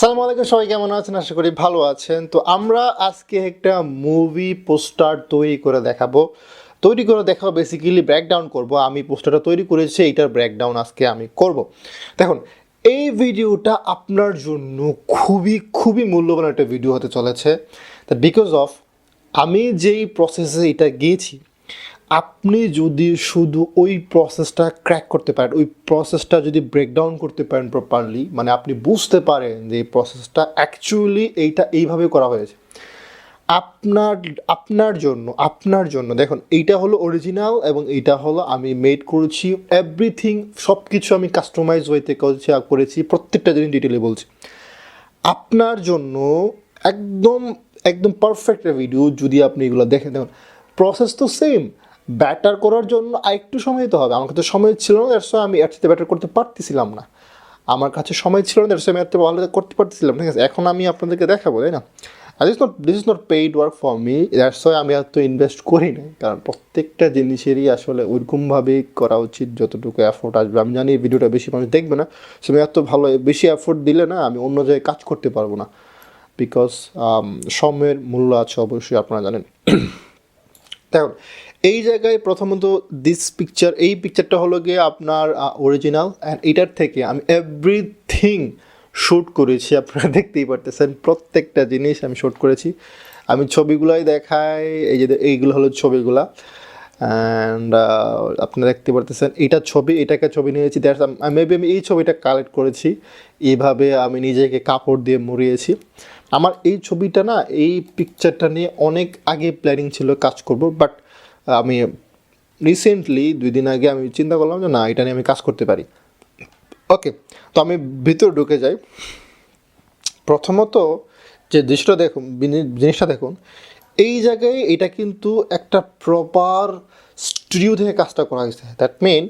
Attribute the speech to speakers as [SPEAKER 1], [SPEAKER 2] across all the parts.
[SPEAKER 1] আসসালামু আলাইকুম, সবাই কেমন আছেন? আশা করি ভালো আছেন। তো আমরা আজকে একটা মুভি পোস্টার তৈরি করে দেখাবো বেসিক্যালি ব্রেকডাউন করব। আমি পোস্টারটা তৈরি করেছি, এইটার ব্রেকডাউন আজকে আমি করব। দেখুন, এই ভিডিওটা আপনার জন্য খুবই খুবই মূল্যবান একটা ভিডিও হতে চলেছে। দ্যাট বিকজ অফ আমি যেই প্রসেসে এটা গিয়েছি, আপনি যদি শুধু ওই প্রসেসটা ক্র্যাক করতে পারেন, ওই প্রসেসটা যদি ব্রেকডাউন করতে পারেন প্রপারলি, মানে আপনি বুঝতে পারেন যে এই প্রসেসটা অ্যাকচুয়ালি এইভাবে করা হয়েছে, আপনার আপনার জন্য দেখুন, এইটা হলো অরিজিনাল এবং এইটা হলো আমি মেড করেছি। এভরিথিং সব কিছু আমি কাস্টমাইজ ওয়েতে করেছি, প্রত্যেকটা জিনিস ডিটেলে বলছি আপনার জন্য। একদম একদম পারফেক্ট ভিডিও যদি আপনি এগুলো দেখেন। দেখুন, প্রসেস তো সেম। ব্যাটার করার জন্য আরেকটু সময় তো হবে। আমার কাছে সময় ছিল না, দ্যাটস আমি এর সাথে ব্যাটার করতে পারতেছিলাম না। আমার কাছে সময় ছিল না, দ্যাটস আমি এত ভালো করতে পারতেছিলাম। ঠিক আছে, এখন আমি আপনাদেরকে দেখাবো, তাই না? আর this is not paid work for me, that's আমি এত ইনভেস্ট করি না, কারণ প্রত্যেকটা জিনিসেরই আসলে ওইরকমভাবেই করা উচিত যতটুকু এফোর্ট আসবে। আমি জানি ভিডিওটা বেশি মানুষ দেখবে না, সো আমি এত ভালো বেশি এফোর্ট দিলে না আমি অন্য জায়গায় কাজ করতে পারবো না, বিকজ সময়ের মূল্য আছে অবশ্যই, আপনারা জানেন। দেখুন, এই জায়গায় প্রথমত এই পিকচারটা হলো গিয়ে আপনার অরিজিনাল, অ্যান্ড এইটার থেকে আমি এভরিথিং শ্যুট করেছি। আপনারা দেখতেই পারতেছেন, প্রত্যেকটা জিনিস আমি শ্যুট করেছি। আমি ছবিগুলোই দেখাই, এইগুলো হলো ছবিগুলা। অ্যান্ড আপনারা দেখতে পারতেছেন এটাকে ছবি নিয়েছি। মেবি আমি এই ছবিটা কালেক্ট করেছি, এইভাবে আমি নিজেকে কাপড় দিয়ে মুড়িয়েছি। আমার এই ছবিটা না, এই পিকচারটা নিয়ে অনেক আগে প্ল্যানিং ছিল কাজ করব, বাট আমি রিসেন্টলি 2 দিন আগে আমি চিন্তা করলাম যে না, এটা নিয়ে আমি কাজ করতে পারি। ওকে, তো আমি ভিতর ঢুকে যাই। প্রথমত যে জিনিসটা দেখুন, এই জায়গায় এটা কিন্তু একটা প্রপার স্টুডিও থেকে কাজটা করা হয়েছে। দ্যাট মিন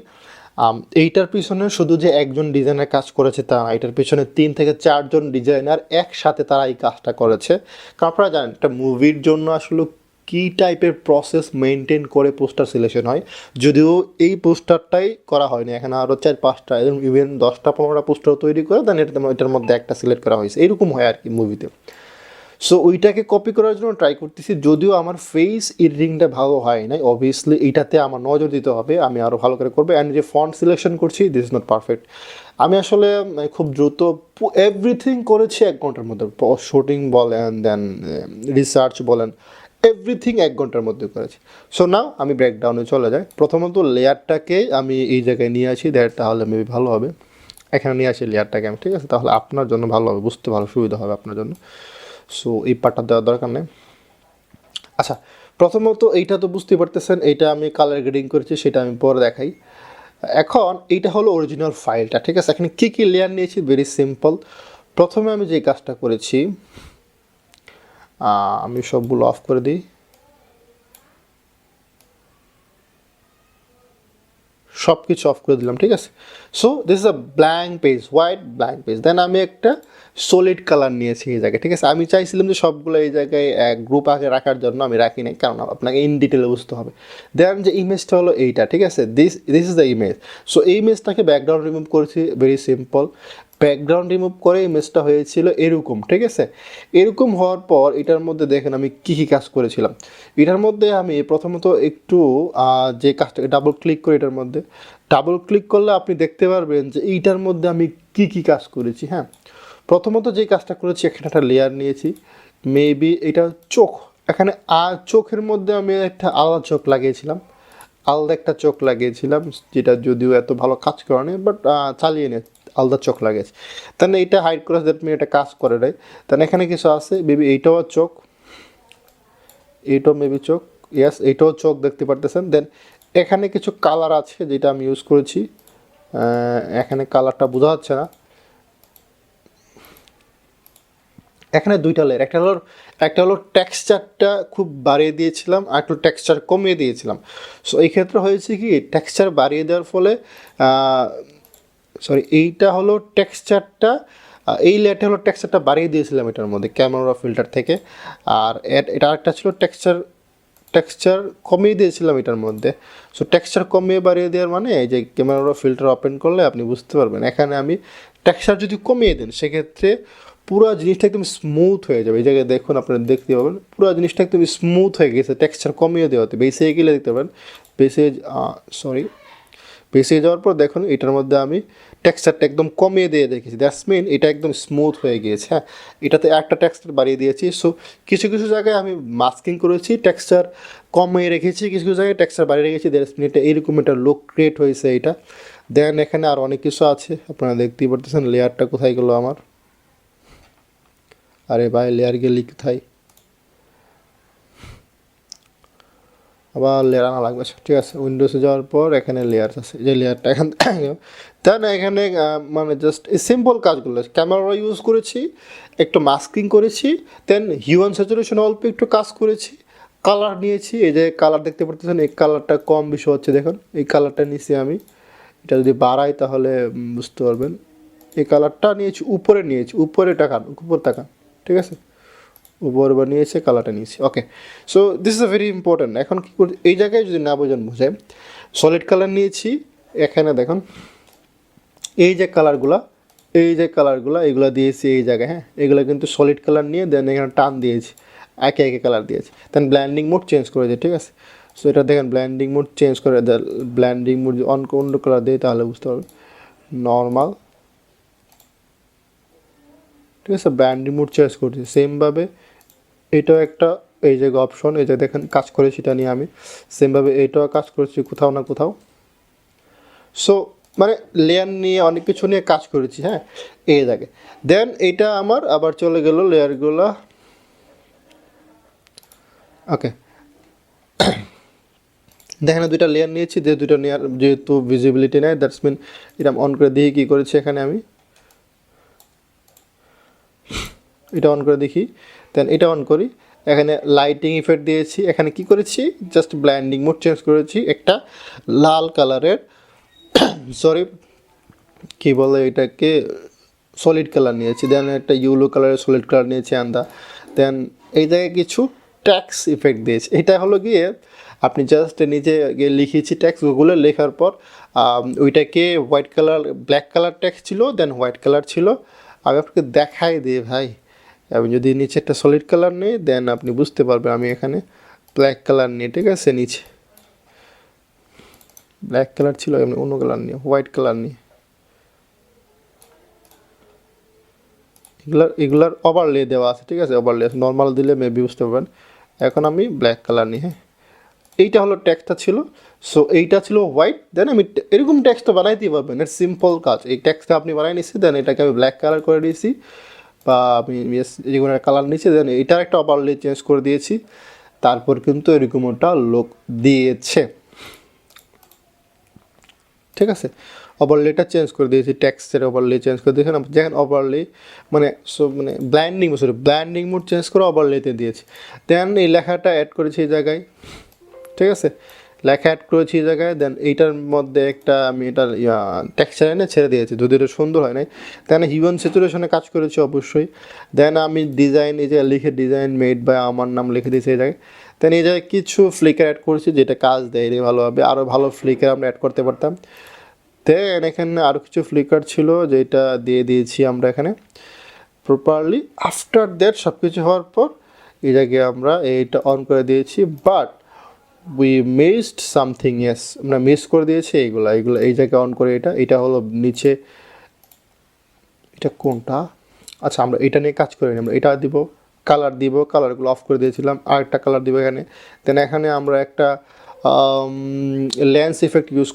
[SPEAKER 1] এইটার পিছনে শুধু যে একজন ডিজাইনার কাজ করেছে তা না, এটার পিছনে 3 থেকে 4 জন ডিজাইনার একসাথে তারা এই কাজটা করেছে। কারণ আপনারা জানেন একটা মুভির জন্য আসলে কী টাইপের প্রসেস মেনটেন করে পোস্টার সিলেকশন হয়। যদিও এই পোস্টারটাই করা হয়নি, এখানে আরও 4-5টা ইভেন 10টা-15টা পোস্টার তৈরি করে দেন এটার মধ্যে একটা সিলেক্ট করা হয়েছে, এরকম হয় আর কি মুভিতে। সো ওইটাকে কপি করার জন্য ট্রাই করতেছি, যদিও আমার ফেস এডিটিংটা ভালো হয় নাই। অবভিয়াসলি এইটাতে আমার নজর দিতে হবে, আমি আরও ভালো করে করবো। অ্যান্ড যে ফন্ট সিলেকশন করছি, দিস ইজ নট পারফেক্ট। আমি আসলে খুব দ্রুত এভরিথিং করেছি 1 ঘন্টার মধ্যে। শুটিং বলেন, দেন রিসার্চ বলেন, এভরিথিং 1 ঘন্টার মধ্যে করেছি। সো নাও আমি ব্রেকডাউনে চলে যাই। প্রথমত লেয়ারটাকে আমি এই জায়গায় নিয়ে আসি, তাহলে মেবি ভালো হবে। এখানে নিয়ে আসি লেয়ারটাকে আমি, ঠিক আছে? তাহলে আপনার জন্য ভালো হবে, বুঝতে ভালো সুবিধা হবে আপনার জন্য। সো এই পার্টটা দেওয়ার দরকার নেই। আচ্ছা, প্রথমত এইটা তো বুঝতেই পারতেছেন, এইটা আমি কালার গ্রেডিং করেছি, সেটা আমি পরে দেখাই। এখন এইটা হলো অরিজিনাল ফাইলটা, ঠিক আছে? এখানে কী কী লেয়ার নিয়েছি, ভেরি সিম্পল। প্রথমে আমি যে কাজটা করেছি, আমি সবগুলো অফ করে দিই, সব কিছু অফ করে দিলাম, ঠিক আছে? So this is a blank page, white blank page. Then আমি একটা সলিড কালার নিয়েছি এই জায়গায়, ঠিক আছে? আমি চাইছিলাম যে সবগুলো এই জায়গায় গ্রুপ আগে রাখার জন্য, আমি রাখি নাই, কারণ আপনাকে ইন ডিটেলে বুঝতে হবে। দেন যে ইমেজটা হলো এইটা, ঠিক আছে? This is the image. So এই ইমেজটাকে ব্যাকগ্রাউন্ড রিমুভ করেছি, ভেরি সিম্পল। ব্যাকগ্রাউন্ড রিমুভ করে ইমেজটা হয়েছিল এরকম, ঠিক আছে? এরকম হওয়ার পর এটার মধ্যে দেখেন আমি কী কী কাজ করেছিলাম। এটার মধ্যে আমি প্রথমত একটু যে কাজটাকে ডাবল ক্লিক করি, এটার মধ্যে ডাবল ক্লিক করলে আপনি দেখতে পারবেন যে এইটার মধ্যে আমি কী কী কাজ করেছি। হ্যাঁ, প্রথমত যে কাজটা করেছি, এখানে একটা লেয়ার নিয়েছি, মেবি এটা চোখ। এখানে চোখের মধ্যে আমি একটা আলাদা চোখ লাগিয়েছিলাম, যেটা যদিও এত ভালো কাজ করে না, বাট চালিয়ে নিয়ে আলাদা চোখ লাগিয়েছি। তাহলে এইটা হাইড করে দ্যাট মিন এটা কাজ করে নাই। তাহলে এখানে কিছু আছে, মেবি এইটাও চোখ, এইটাও মেবি চোখ, ইয়াস এইটাও চোখ, দেখতে পারতেছেন। দেন এখানে কিছু কালার আছে যেটা আমি ইউজ করেছি, এখানে কালারটা বোঝা যাচ্ছে না। এখানে 2টা লেয়ার, একটা হলো টেক্সচারটা খুব বাড়িয়ে দিয়েছিলাম, আর একটু টেক্সচার কমিয়ে দিয়েছিলাম। সো এই ক্ষেত্রে হয়েছে কি, টেক্সচার বাড়িয়ে দেওয়ার ফলে এইটা হলো টেক্সচারটা, এই লেয়ারটা হলো টেক্সচারটা বাড়িয়ে দিয়েছিলাম এটার মধ্যে ক্যামেরা ফিল্টার থেকে। আর এটা আরেকটা ছিল টেক্সচার কমিয়ে দিয়েছিলাম এটার মধ্যে। সো টেক্সচার কমিয়ে বাড়িয়ে দেওয়ার মানে এই যে ক্যামেরা ফিল্টার ওপেন করলে আপনি বুঝতে পারবেন। এখানে আমি টেক্সচার যদি কমিয়ে দেন, সেক্ষেত্রে পুরো জিনিসটা একদম স্মুথ হয়ে যাবে। এই জায়গায় দেখুন, আপনারা দেখতে পাবেন পুরো জিনিসটা একদম স্মুথ হয়ে গেছে, টেক্সচার কমিয়ে দেওয়াতে। বেসে গেলে দেখতে পাবেন, বেসে বেসে যাওয়ার পর দেখুন এটার মধ্যে আমি টেক্সচারটা একদম কমিয়ে দিয়ে রেখেছি, দ্যাটস মিন এটা একদম স্মুথ হয়ে গিয়েছে। হ্যাঁ, এটাতে একটা টেক্সচার বাড়িয়ে দিয়েছি। সো কিছু কিছু জায়গায় আমি মাস্কিং করেছি, টেক্সচার কমিয়ে রেখেছি, কিছু কিছু জায়গায় টেক্সচার বাড়িয়ে রেখেছি, দ্যাটস মিন এটা এরকম একটা লুক ক্রিয়েট হয়েছে এটা। দেন এখানে আর অনেক কিছু আছে, আপনারা দেখতেই পারতেছেন। লেয়ারটা কোথায় গেলো আমার? আরে ভাই, লেয়ার গেলে কোথায়? আবার লেয়ার আনা লাগবে। ঠিক আছে, উইন্ডোজে যাওয়ার পর এখানে লেয়ারস আছে, যে লেয়ারটা এখান দেন এখানে মানে জাস্ট এই সিম্পল কাজগুলো, ক্যামেরা ইউজ করেছি, একটু মাস্কিং করেছি, দেন হিউম্যান স্যাচুরেশন অল্প একটু কাজ করেছি, কালার নিয়েছি। এই যে কালার দেখতে পারতেছেন, এই কালারটা কম বেশি হচ্ছে, দেখুন এই কালারটা নিয়েছি আমি। এটা যদি বাড়াই তাহলে বুঝতে পারবেন। এই কালারটা নিয়েছি, উপরে তাকান, উপর তাকান, ঠিক আছে, উপর বানিয়েছে, কালারটা নিয়েছি। Okay, so this is a very important. এখন কী করি, এই জায়গায় যদি না বোঝায়, সলিড কালার নিয়েছি। এখানে দেখুন এই যে কালারগুলো এগুলো দিয়েছি এই জায়গায়। হ্যাঁ, এগুলো কিন্তু সলিড কালার নিয়ে দেন এখানে টান দিয়েছি, একে একে কালার দিয়েছি। দেন ব্ল্যান্ডিং মোড চেঞ্জ করে দিই, ঠিক আছে। সো এটা দেখেন, ব্ল্যান্ডিং মোড চেঞ্জ করে, ব্ল্যান্ডিং মোড অন্য কালার দিই তাহলে বুঝতে পারবেন। নর্মাল, ঠিক আছে, ব্ল্যান্ডিং মোড চেঞ্জ করছি সেমভাবে। এটাও একটা এই যে অপশন, এই যে দেখেন কাজ করেছি এটা নিয়ে আমি, সেমভাবে এটাও কাজ করেছি কোথাও না কোথাও। সো মানে লেয়ার নিয়ে অনেক কিছু নিয়ে কাজ করেছি। হ্যাঁ, এই জায়গায় দেন এইটা আমার আবার চলে গেল লেয়ারগুলো। ওকে, দেখেন দুইটা লেয়ার নিয়েছি, যে দুইটা নেওয়ার যেহেতু ভিজিবিলিটি নেয়, দ্যাটস মিন এটা অন করে দিয়ে কী করেছি এখানে আমি এটা অন করে দেখি, দেন এটা অন করি। এখানে লাইটিং ইফেক্ট দিয়েছি। এখানে কি করেছি, জাস্ট ব্ল্যান্ডিং মোড চেঞ্জ করেছি, একটা লাল কালারের সরি কী বলে এটাকে, সলিড কালার নিয়েছি। দেন একটা ইয়েলো কালারের সলিড কালার নিয়েছি আন্দা। দেন এই জায়গায় কিছু ট্যাক্স ইফেক্ট দিয়েছি। এটা হলো গিয়ে আপনি জাস্ট নিজে গিয়ে লিখেছি ট্যাক্স, গুগলে লেখার পর ওইটাকে white colour, black colour tax ছিল, দেন হোয়াইট কালার ছিল। আমি আপনাকে দেখাই দিই ভাই, আমি যদি নিচে একটা সলিড কালার নিই দেন আপনি বুঝতে পারবেন। আমি এখানে ব্ল্যাক কালার নিয়ে, ঠিক আছে, নিচে ব্ল্যাক কালার ছিল, এমনি অন্য কালার নিয়ে, হোয়াইট কালার নিয়ে, এগুলার ওভারলে দেওয়া আছে, ঠিক আছে, ওভারলে আছে, নর্মাল দিলে মেবি বুঝতে পারবেন। এখন আমি ব্ল্যাক কালার নিই। হ্যাঁ, এইটা হলো টেক্সটটা ছিল। সো এইটা ছিল হোয়াইট, দেন আমি এরকম টেক্সটটা বানাইতেই পারবেন, এর সিম্পল কাজ। এই টেক্সটটা আপনি বানাই নিচ্ছি, দেন এটাকে আমি ব্ল্যাক কালার করে দিয়েছি, বা আমি যেগুলো কালার নিচ্ছি, দেন এটার একটা ওভারলে চেঞ্জ করে দিয়েছি। তারপর কিন্তু এরকম একটা লুক দিয়েছে, ঠিক আছে। ওভারলেটা চেঞ্জ করে দিয়েছি, টেক্সটের ওভারলে চেঞ্জ করে দিয়েছি। যেখানে ওভারলে মানে ব্ল্যান্ডিং মোড চেঞ্জ করে ওভারলেতে দিয়েছি। দেন এই লেখাটা অ্যাড করেছি এই জায়গায়, ঠিক আছে, লেখা অ্যাড করেছি এই জায়গায়। দেন এইটার মধ্যে একটা আমি এটার টেক্সচার এনে ছেড়ে দিয়েছি, যদি এটা সুন্দর হয় নাই। দেন হিউম্যান স্যাচুরেশনে কাজ করেছি অবশ্যই। দেন আমি ডিজাইন এই জায়গায় লিখে ডিজাইন মেড বাই আমার নাম লিখে দিয়েছি এই জায়গায়। দেন এই জায়গায় কিছু ফ্লিকার অ্যাড করেছি, যেটা কাজ দেয় ভালোভাবে, আরও ভালো ফ্লিকার আমরা অ্যাড করতে পারতাম। দেন এখানে আরও কিছু ফ্লিকার ছিল, যেটা দিয়ে দিয়েছি আমরা এখানে প্রপারলি। আফটার দ্যাট সব কিছু হওয়ার পর এই জায়গায় আমরা এইটা অন করে দিয়েছি, but we missed something. Yes, আমরা মিস করে দিয়েছি এইগুলো এই জায়গায় অন করে। এটা হলো নিচে, এটা কোনটা, আচ্ছা আমরা এটা নিয়ে কাজ করিনি, আমরা এটা দিব, কালার দিব, কালারগুলো অফ করে দিয়েছিলাম, আর একটা কালার দিব এখানে। দেন এখানে আমরা একটা লেন্স ইফেক্ট ইউজ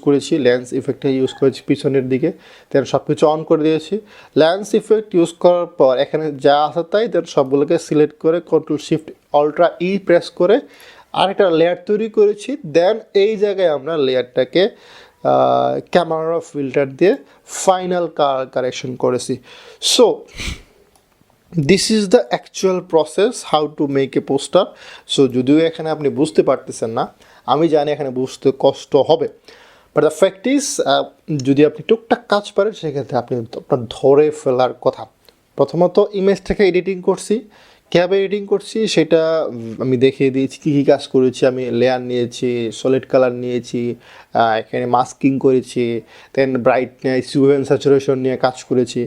[SPEAKER 1] করেছি পিছনের দিকে। দেন সব কিছু অন করে দিয়েছি। লেন্স ইফেক্ট ইউজ করার পর এখানে যা আছে তাই, দেন সবগুলোকে সিলেক্ট করে কন্ট্রোল শিফট অল্ট্রা ই প্রেস করে আরেকটা লেয়ার তৈরি করেছি। দেন এই জায়গায় আমরা লেয়ারটাকে ক্যামেরা ফিল্টার দিয়ে ফাইনাল কারেকশন করেছি। So this is the actual process how to make a poster. So যদিও এখানে আপনি বুঝতে পারতেছেন না, আমি জানি এখানে বুঝতে কষ্ট হবে, বাট দ্য ফ্যাক্ট ইজ যদি আপনি টুকটাক কাজ পারেন সেক্ষেত্রে আপনি আপনার ধরে ফেলার কথা। প্রথমত ইমেজটাকে এডিটিং করছি, কীভাবে এডিটিং করছি সেটা আমি দেখিয়ে দিয়েছি, কী কী কাজ করেছি। আমি লেয়ার নিয়েছি, সলিড কালার নিয়েছি, এখানে মাস্কিং করেছি, দেন ব্রাইটনেস, হিউ অ্যান্ড স্যাচুরেশন নিয়ে কাজ করেছি।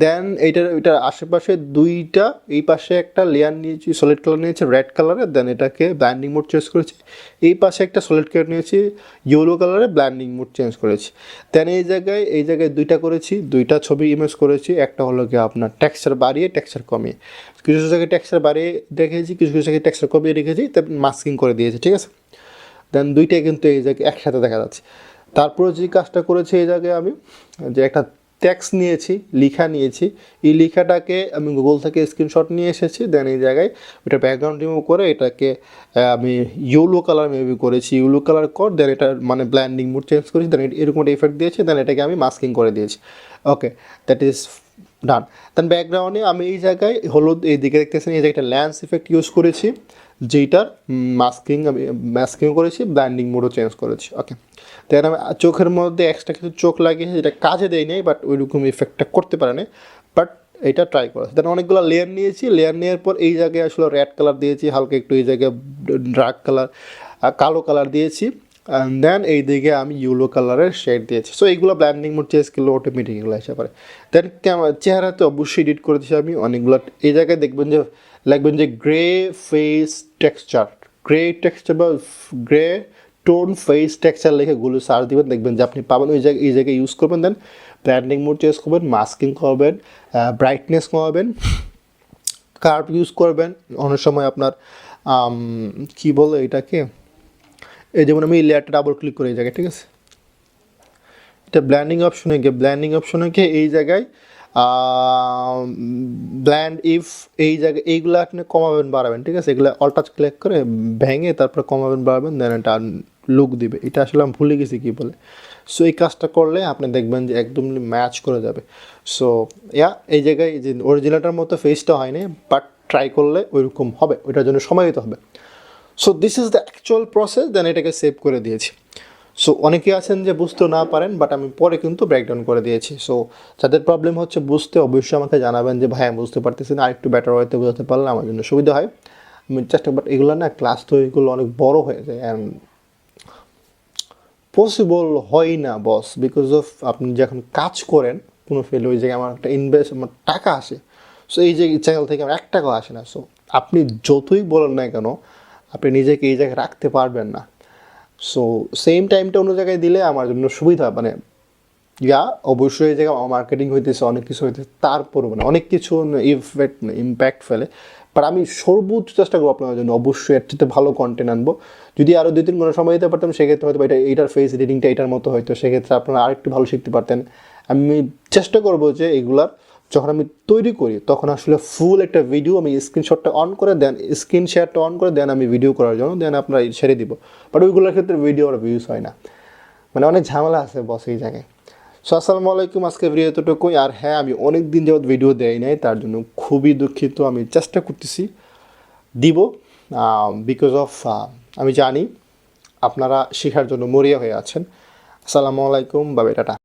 [SPEAKER 1] দেন এটার আশেপাশে দুইটা, এই পাশে একটা লেয়ার নিয়েছি, সলিড কালার নিয়েছি রেড কালারে, দেন এটাকে ব্ল্যান্ডিং মোড চেঞ্জ করেছি। এই পাশে একটা সলিড কালার নিয়েছি ইয়েলো কালারে, ব্ল্যান্ডিং মোড চেঞ্জ করেছি। দেন এই জায়গায় দুইটা করেছি, দুইটা ছবি ইমেজ করেছি। একটা হলো কি আপনার টেক্সচার বাড়িয়ে টেক্সচার কমিয়ে, কিছু জায়গায় টেক্সচার বাড়িয়ে রেখেছি, কিছু কিছু জায়গায় টেক্সচার কমিয়ে রেখেছি, তারপর মাস্কিং করে দিয়েছি, ঠিক আছে। দেন দুইটাই কিন্তু এই জায়গায় একসাথে দেখা যাচ্ছে। তারপরে যে কাজটা করেছি এই জায়গায় আমি যে একটা টেক্সট নিয়েছি, লিখা নিয়েছি, এই লিখাটাকে আমি গুগল থেকে স্ক্রিনশট নিয়ে এসেছি। দেন এই জায়গায় ওটা ব্যাকগ্রাউন্ড রিমুভ করে এটাকে আমি ইয়েলো কালার মেবি করেছি, ইয়েলো কালার কর, দেন এটা মানে ব্ল্যান্ডিং মুড চেঞ্জ করেছি, দেন এরকম একটা এফেক্ট দিয়েছি, দেন এটাকে আমি মাস্কিং করে দিয়েছি। ওকে, দ্যাট ইজ ডান। দেন ব্যাকগ্রাউন্ডে আমি এই জায়গায় হলুদ এই দিকে দেখতেছেন, এই জায়গায় একটা ল্যান্স ইফেক্ট ইউজ করেছি, যেইটার মাস্কিং করেছি, ব্ল্যান্ডিং মোডও চেঞ্জ করেছি। ওকে, দেন আমি চোখের মধ্যে এক্সট্রা কিছু চোখ লাগিয়েছি, যেটা কাজে দেয় নাই, বাট ওইরকম ইফেক্টটা করতে পারে না, বাট এটা ট্রাই করেছি। দেন অনেকগুলো লেয়ার নিয়েছি, লেয়ার নেওয়ার পর এই জায়গায় আসলে রেড কালার দিয়েছি, হালকা একটু এই জায়গায় ডার্ক কালার, কালো কালার দিয়েছি, অ্যান্ড দেন এই দিকে আমি ইয়েলো কালারের শেড দিয়েছি। সো এইগুলো ব্ল্যান্ডিং মোড চেঞ্জ করলে অটোমেটিক এগুলো এসে পারে। দেন চেহারাতে অবশ্যই এডিট করেছি আমি অনেকগুলো। এই জায়গায় দেখবেন যে লিখবেন যে grey face texture, grey texture বা গ্রে টোন ফেস টেক্সচার লিখে গুলো সার্চ দিবেন, দেখবেন যে আপনি পাবেন। ওই জায়গায় এই জায়গায় ইউজ করবেন, দেন ব্ল্যান্ডিং মোড চেঞ্জ করবেন, মাস্কিং করবেন, ব্রাইটনেস কমাবেন, কার্ভ ইউজ করবেন। অনেক সময় আপনার কী বলে এটাকে, এই যেমন আমি এই লেয়ারটা ডাবল ক্লিক করে এই জায়গায়, ঠিক আছে, এটা ব্ল্যান্ডিং অপশনে গিয়ে এই জায়গায় ব্ল্যান্ড ইফ, এই জায়গায় এইগুলো আপনি কমাবেন বাড়াবেন, ঠিক আছে। এগুলো অল টাচ ক্লিক করে ভেঙে তারপরে কমাবেন বাড়াবেন, দেন এটা লুক দিবে। এটা আসলে আমি ভুলে গেছি কী বলে। সো এই কাজটা করলে আপনি দেখবেন যে একদম ম্যাচ করে যাবে। সো এই জায়গায় যে অরিজিনালটার মতো ফেসটা হয়নি, বাট ট্রাই করলে ওইরকম হবে, ওইটার জন্য সময় দিতে হবে। So this is the actual process. Then এটাকে সেভ করে দিয়েছি। সো অনেকে আছেন যে বুঝতেও না পারেন, বাট আমি পরে কিন্তু ব্রেকডাউন করে দিয়েছি। সো যাদের প্রবলেম হচ্ছে বুঝতে, অবশ্যই আমাকে জানাবেন যে ভাই আমি বুঝতে পারতেছি না, আরেকটু বেটার ওয়েতে বোঝাতে পারলে আমার জন্য সুবিধা হয়। আমি চেষ্টা, বাট এগুলো না ক্লাস তো এগুলো অনেক বড় হয়ে যায়, অ্যান্ড পসিবল হয় না বস, বিকজ অফ আপনি যখন কাজ করেন কোনো ফেলে ওই জায়গায় আমার একটা ইনভেস্ট, আমার টাকা আসে। সো এই যে চ্যানেল থেকে আমার 1 টাকাও আসে না। সো আপনি যতই বলেন না কেন, আপনি নিজেকে এই জায়গায় রাখতে পারবেন না। সো সেম টাইমটা অন্য জায়গায় দিলে আমার জন্য সুবিধা, মানে অবশ্যই এই জায়গায় মার্কেটিং হইতেছে, অনেক কিছু হইতেছে, তারপরও মানে অনেক কিছু ইম্প্যাক্ট ফেলে। বাট আমি সর্বোচ্চ চেষ্টা করবো আপনার জন্য, অবশ্যই এর চেয়ে ভালো কন্টেন্ট আনবো। যদি আরও 2-3 ঘন্টা সময় দিতে পারতাম, সেক্ষেত্রে হয়তো এইটার ফেস এডিটিংটা এটার মতো হয়তো, সেক্ষেত্রে আপনারা আরেকটু ভালো শিখতে পারতেন। আমি চেষ্টা করবো যে এইগুলার যখন আমি তৈরি করি তখন আসলে ফুল একটা ভিডিও আমি স্ক্রিনশটটা অন করে, দেন স্ক্রিন শেয়ারটা অন করে, দেন আমি ভিডিও করার জন্য দেন আপনার ছেড়ে দিব। বাট ওইগুলোর ক্ষেত্রে ভিডিও আর ভিউজ হয় না, মানে অনেক ঝামেলা আছে বস এই জায়গায়। সো আসসালামু আলাইকুম, আজকে ভিডিও এতটুকুই। আর হ্যাঁ, আমি অনেক দিন যাবত ভিডিও দেই নাই, তার জন্য খুবই দুঃখিত। আমি চেষ্টা করতেছি দিব, বিকজ অফ আমি জানি আপনারা শেখার জন্য মরিয়া হয়ে আছেন। আসসালামু আলাইকুম, বা টাটা।